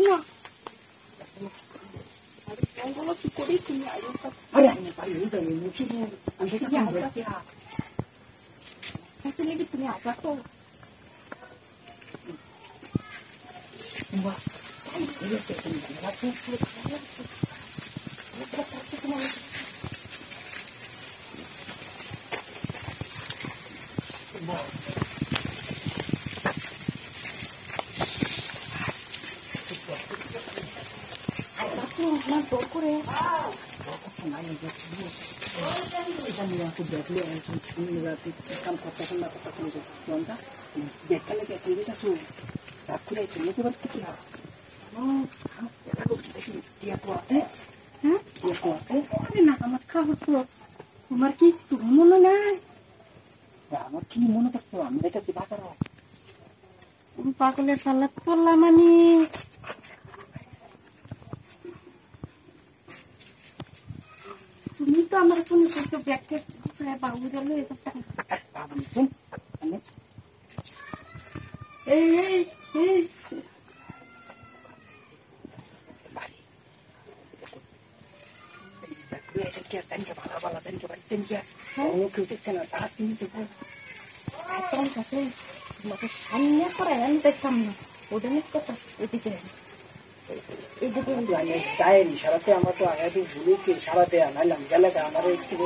না কি করি তুমি আরে আমি পারি মুখে লেগে তুমি আবার তো করে aku beli ini berarti kan katakan lah katakan itu contoh betul lagi kita su aku dah cuma tu berarti kita aku dia kuatnya dia kuatnya ini nak amat kau tu umar kita mana nak ya amat kini mana tak tu mereka si baca roh pakai salat pola mani ini tuh amar pun itu breakfast saya bangun dulu itu tak bangun pun breakfast kia sen ke bala sen ke sen kia ini kita sana tak ini juga atau kata macam sannya keren tekam udah nih kata itu keren চাই সারাতে আমরা তো আগে ভুলেছি সারাতে আনালাম গেলে আমার একটু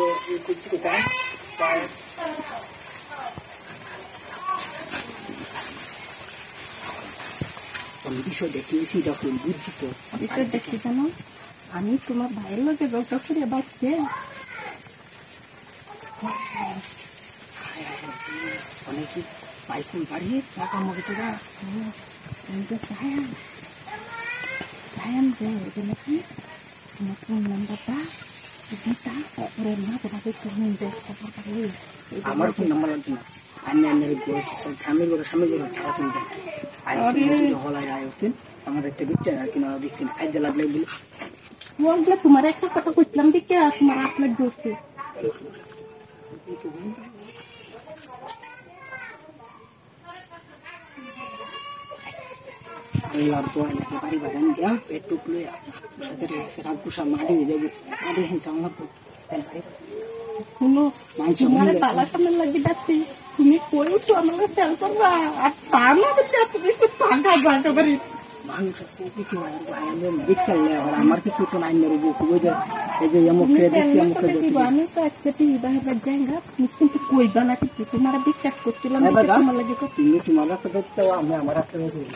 করছি কোথায় বিষয় দেখিয়েছি যখন বুঝছি তো বিষয় দেখছি কেন আমি তোমার ভাইয়ের লোকে গল্পটা করে বাঁচতে অনেকে পাইকুন বাড়িয়ে টাকা মগেছে না চায় sayang deh, jadi makin nambah kita pernah tetapi turun deh kotor kali. Amar pun nama lagi na, ane bos, sambil guru cara tuh. Ayo sih itu hola ya usin, amar itu bicara lagi na diksin, ayo jalan lagi. Wah, kalau kemarin kita kata kucing dikya, kemarin apa dosa? Keluar tuh anak pari badan dia petuk lu ya, jadi serang kusam madu dia bu, madu yang sangat tuh, dan pari. Kuno, kemarin tak lama lagi datang, ini kue itu amalnya telepon lah, apa nama dia tuh itu sangat banget beri. Bangsa itu ayamnya dikal ya, orang market itu naik dari buku aja, aja yang mau kredit yang mau kredit. Bani tuh jadi bahasa berjenggot, mungkin tuh kue banget itu, kemarin bisa kucilan itu cuma lagi kok. Ini cuma lah sebetulnya, amara sebetulnya.